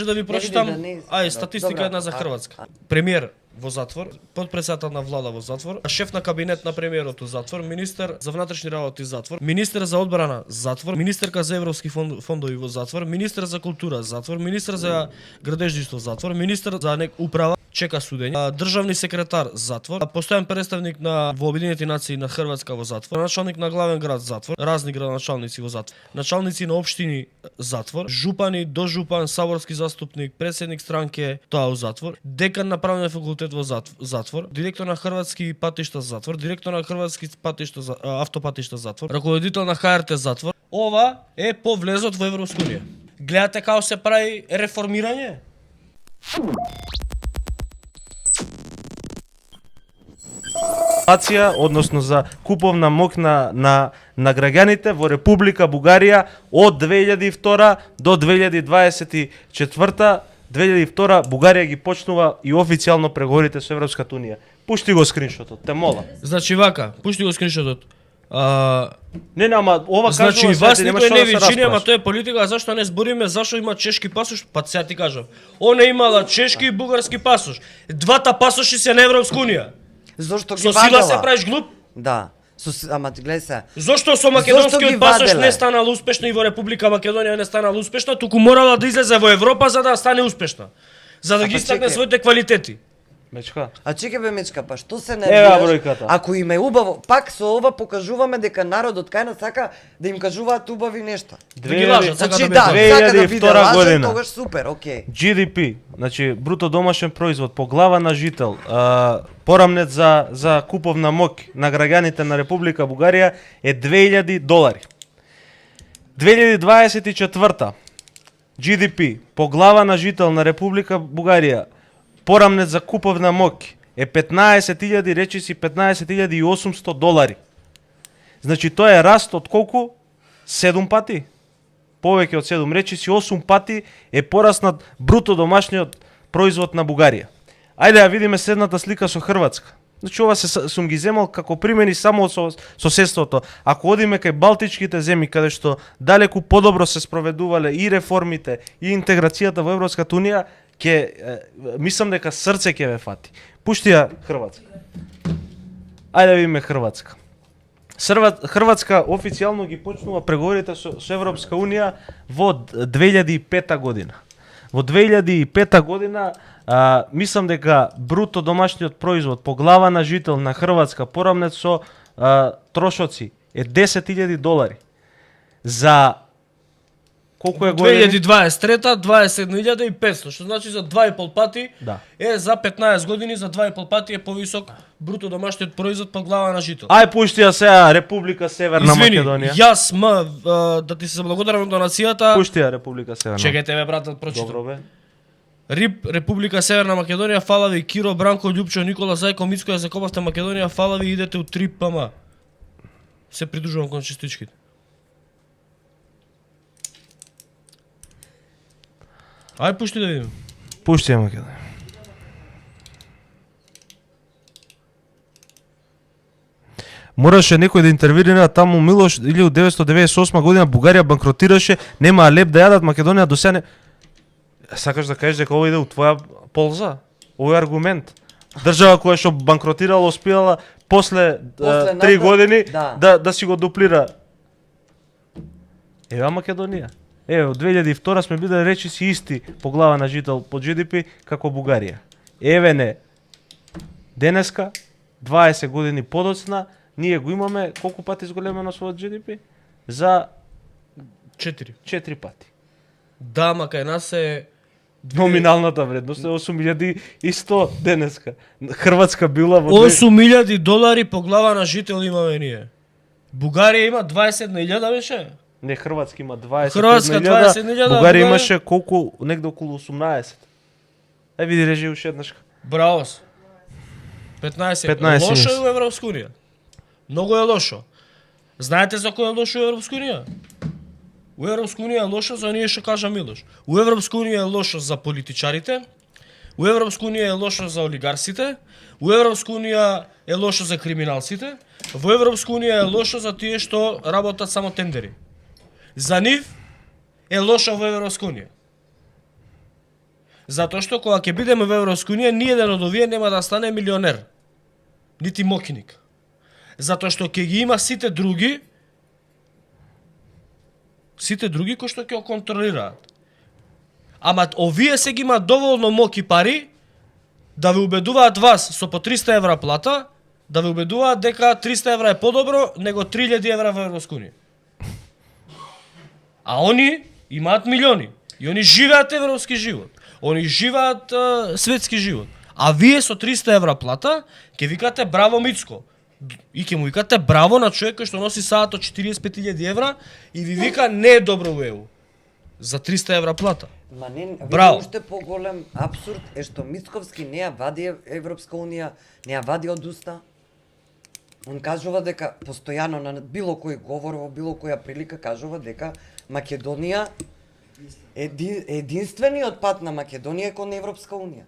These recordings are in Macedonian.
Да ви прочитам, Добро. статистика една за Хрватска. Премиер во затвор, потпредседател на влада во затвор, шеф на кабинет на премиерот во затвор, министер за внатрешни работи затвор, министер за одбрана затвор, министерка за европски фондови во затвор, министер за култура затвор, министер за градежништво затвор, министер за управа чека судење, државни секретар затвор, постојан представник на во Обединените нации на Хрватска во затвор, началник на главен град затвор, разни градоначалници во затвор, началници на општини затвор, жупани, дожупан, саборски заступник, председник странке тоа во затвор, декан на правен факултет во затвор, директор на Хрватски патишта затвор, директор на Хрватски патишта автопатишта затвор, раководител на ХРТ затвор. Ова е по влезот во Европска унија. Гледате како се прави реформирање? Односно за куповна моќ на граѓаните во Република Бугарија од 2002 до 2024. 2002 Бугарија ги почнува и официјално преговорите со Европската унија. Пушти го скриншотот, те молам. Значи вака, пушти го скриншотот. Не, ама ова значи кажува, вас нема никој што не да се ви чини, ама расправаш. тоа е политика, зашто не збориме зашто има чешки пасош, па сега ти кажам. Она имала чешки и бугарски пасош. Двата пасоши се на Европска унија. Зошто ги Со сила се вадела? правиш глуп? Да. Ама ти гледај се. Зошто со Зошто македонскиот ги пасош ваделе? не станала успешна и во Република Македонија не станала успешна, туку морала да излезе во Европа за да стане успешна. За да ги истакне чекај. своите квалитети. Мечка. А чекај бе Мечка, па што се Ева нервираш? бројката. Ако им е убаво, пак со ова покажуваме дека народот кај нас сака да им кажуваат убави нешта. Да ги лажат, сака Значи да да, биде. сака да биде 2002 лажен, година. тогаш супер, окей. GDP, значи бруто домашен производ по глава на жител, порамнет за куповна моќ на граѓаните на Република Бугарија е $2000. 2024 GDP по глава на жител на Република Бугарија порамнет за куповна моќ е 15.000, речиси $15.800. Значи тоа е раст од колку? 7 пати. Повеќе од 7, речиси 8 пати е пораснат бруто домашниот производ на Бугарија. Ајде да видиме следната слика со Хрватска. Значи ова сум ги земал како примери само од соседството. Ако одиме кај балтичките земји каде што далеку подобро се спроведувале и реформите и интеграцијата во Европската унија, мислам дека срце ќе ве фати. Пушти ја Хрватска. Ајде да видиме Хрватска. Хрватска официјално ги почнува преговорите со Европска унија во 2005 година. Во 2005 година мислам дека бруто домашниот производ по глава на жител на Хрватска порамнет со трошоци е $10.000. За колку е години? 2023 27.500, што значи за 2,5 пати Да. е за 15 години за 2,5 пати е повисок бруто домашниот производ по глава на жител. Ај пушти ја сега Република Северна Извини, Македонија. јас да ти се заблагодарам на нацијата. Пушти ја Република Северна. Чекајте ме брат да прочитам. Добро бе. РИП Република Северна Македонија, фала ви Киро, Бранко, Љупчо, Никола, Зајко, Мицко, ја закопавте Македонија, фала ви идете у 3 ПМ. Се придружувам кон честичките. Ај пушти да видим. Пушти ја Македонија. Мораше некој да интервенира таму Милош 1998 година Бугарија банкротираше, нема леп да јадат, Македонија до сега не... Сакаш да кажеш дека ова иде у твоја полза? Овој аргумент. Држава која што банкротирала успеала после 3 години да си го дуплира. Ева Македонија. Еве, од 2002 сме биле речиси исти по глава на жител по GDP како Бугарија. Еве не. Денеска 20 години подоцна ние го имаме колку пати зголемено својот GDP? За 4 пати. Да, ма кај нас е Номиналната вредност е 8.100 денеска. Хрватска била во $8.000 по глава на жител имаме ние. Бугарија има 21.000 беше? Не, Хрватска има 20.000. Хрватска 20.000, Бугарија имаше колку, негде околу 18. Ај види режи уште еднашка. Браво. 15. Лошо е у Европска унија. Многу е лошо. Знаете за кој е лошо у Европска унија? У Европска унија е лошо за оние што кажа Милош. У Европска унија е лошо за политичарите. У Европска унија е лошо за олигарсите. У Европска унија е лошо за криминалците. Во Европска унија е лошо за тие што работат само тендери. За нив е лошо во Европска унија. Затоа што кога ќе бидеме во Европска унија, ни еден од овие нема да стане милионер, нити моќник. Затоа што ќе ги има сите други кои што ќе го контролираат. Ама овие се ги имаат доволно моќ и пари да ве убедуваат вас со по 300 евра плата, да ве убедуваат дека 300 евра е подобро него 3000 евра во Европска унија. А они имаат милиони и они живеат европски живот. Они живеат светски живот. А вие со 300 евра плата ќе викате браво Мицко. И ќе му викате браво на човек кој што носи саат од 45.000 евра и ви вика не е добро во ЕУ. За 300 евра плата. Ма не, Браво. уште поголем абсурд е што Мицковски не ја вади Европска унија, не ја вади од уста. Он кажува дека постојано на било кој говор во било која прилика кажува дека Македонија единствениот пат на Македонија е кон Европска унија.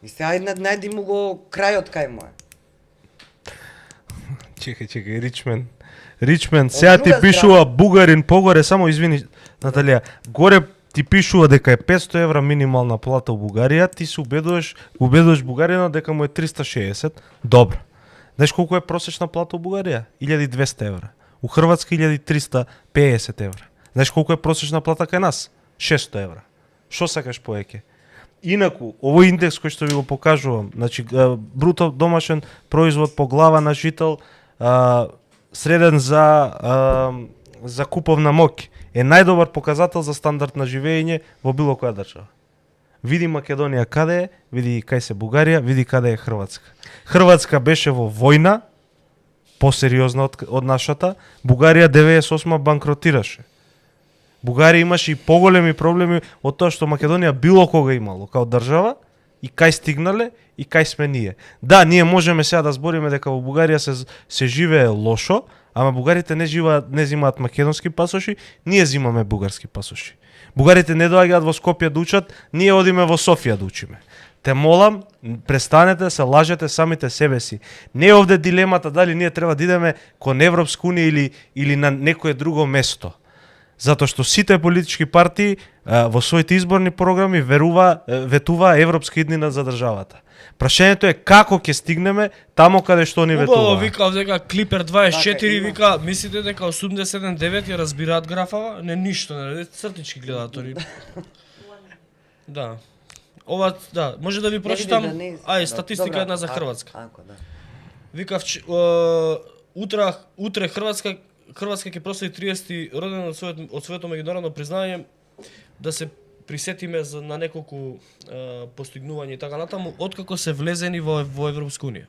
И се најди му го крајот кај му е. Чекај, Ричмен, сега ти друга пишува бугарин погоре, само извини, Наталија, горе ти пишува дека е 500 евра минимална плата у Бугарија, ти се убедуваш бугарина дека му е 360, добро. Знаеш колку е просечна плата у Бугарија? 1200 евра. У Хрватска 1350 евра. Знаеш колку е просечна плата кај нас? 600 евра. Шо сакаш повеќе? Инаку, овој индекс кој што ви го покажувам, значи бруто домашен производ по глава на жител, среден за куповна моќ, е најдобар показател за стандард на живење во било која држава. Види Македонија каде е, види кај се Бугарија, види каде е Хрватска. Хрватска беше во војна, посериозна од нашата, Бугарија 98 банкротираше. Бугарија имаше и поголеми проблеми од тоа што Македонија било кога имало као држава и кај стигнале и кај сме ние. Да, ние можеме сега да збориме дека во Бугарија се живее лошо, ама бугарите не зимаат македонски пасоши, ние зимаме бугарски пасоши. Бугарите не доаѓаат во Скопје да учат, ние одиме во Софија да учиме. Те молам, престанете да се лажете самите себе си. Не е овде дилемата дали ние треба да идеме кон Европска унија или на некое друго место. Затоа што сите политички партии во своите изборни програми ветува европска иднина за државата. Прашањето е како ќе стигнеме тамо каде што ни ветува. Убаво вика дека Клипер 24 вика, мислите дека 87.9 ја разбираат графава? Не ништо, не цртички гледатори. Да. Ова, да, може да ви прочитам, статистика една за Хрватска. Ако, да. Вика, утре Хрватска ќе прослави 30 роден од своето меѓународно признање, да се присетиме на неколку постигнувања и така натаму, откако се влезени во Европска унија.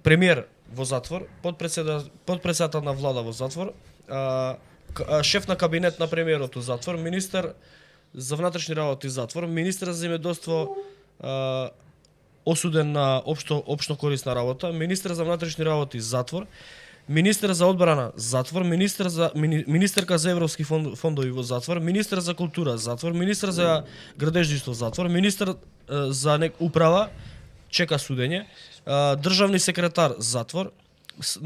Премиер во затвор, подпредседател на влада во затвор, шеф на кабинет на премиерот во затвор, министер за внатрешни работи затвор, министер за земјоделство осуден на општо корисна работа, министер за внатрешни работи затвор, министер за одбрана затвор, министерка за европски фондови во затвор, министер за култура затвор, министер за градежништво затвор, министер за управа чека судење, државни секретар затвор,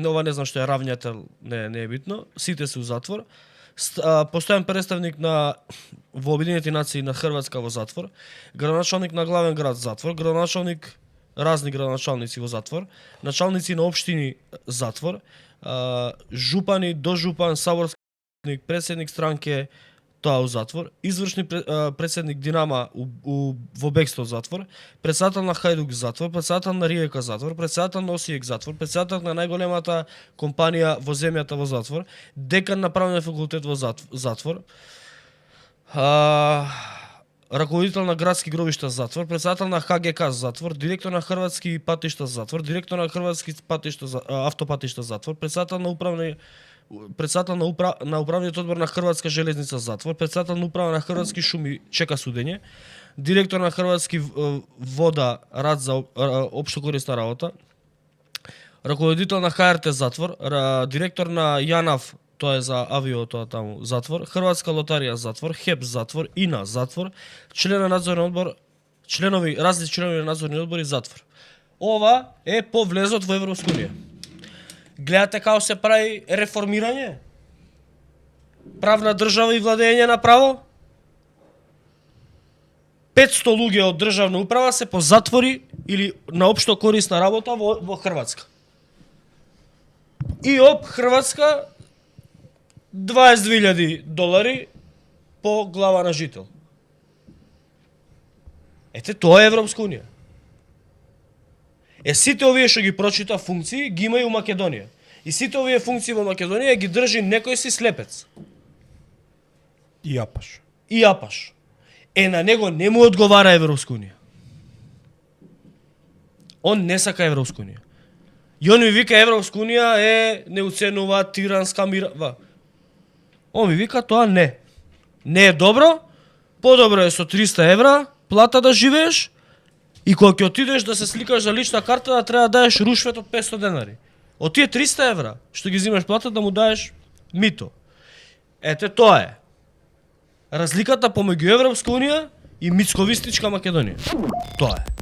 ова не знам што е равњател, не е битно, сите се у затвор, постојан представник во Обединетите нации на Хрватска во затвор, градоначалник на главен град затвор, разни градоначалници во затвор, началници на општини затвор, жупани, дожупан, саборски председник странке тоа у затвор, извршни председник Динама во бегство затвор, председател на Хајдук затвор, председател на Риека затвор, председател на Осијек затвор, председател на најголемата компанија во земјата во затвор, декан на правниот факултет во затвор, раководител на градски гробишта затвор, председател на ХГК затвор, директор на Хрватски патишта затвор, директор на Хрватски автопатишта затвор, председател на управниот одбор на Хрватска железница затвор, председател на управа на Хрватски шуми чека судење, директор на Хрватски вода рад за општо корисна работа, раководител на ХРТ затвор, директор на ЈАНАФ, тоа е за авио, тоа таму, затвор, Хрватска лотарија затвор, ХЕП затвор, ИНА затвор, член на надзорен одбор, разни членови на надзорни одбори затвор. Ова е по влезот во Европска унија. Гледате како се прави реформирање? Правна држава и владење на право? 500 луѓе од државна управа се по затвори или на општо корисна работа во Хрватска. И об Хрватска $22,000 по глава на жител. Ете, тоа е Европска унија. Сите овие што ги прочита функции ги има и у Македонија. И сите овие функции во Македонија ги држи некој си слепец. И јапаш. И јапаш. На него не му одговара Европска унија. Он не сака Европска унија. И он ми вика Европска унија не уценува тиранска мира. Он ми вика тоа не. Не е добро, подобро е со 300 евра плата да живееш и кога ќе отидеш да се сликаш за лична карта да треба да даеш рушвет од 500 денари. Од тие 300 евра што ги зимаш плата да му даеш мито. Ете тоа е. Разликата помеѓу Европска унија и мицковистичка Македонија. Тоа е.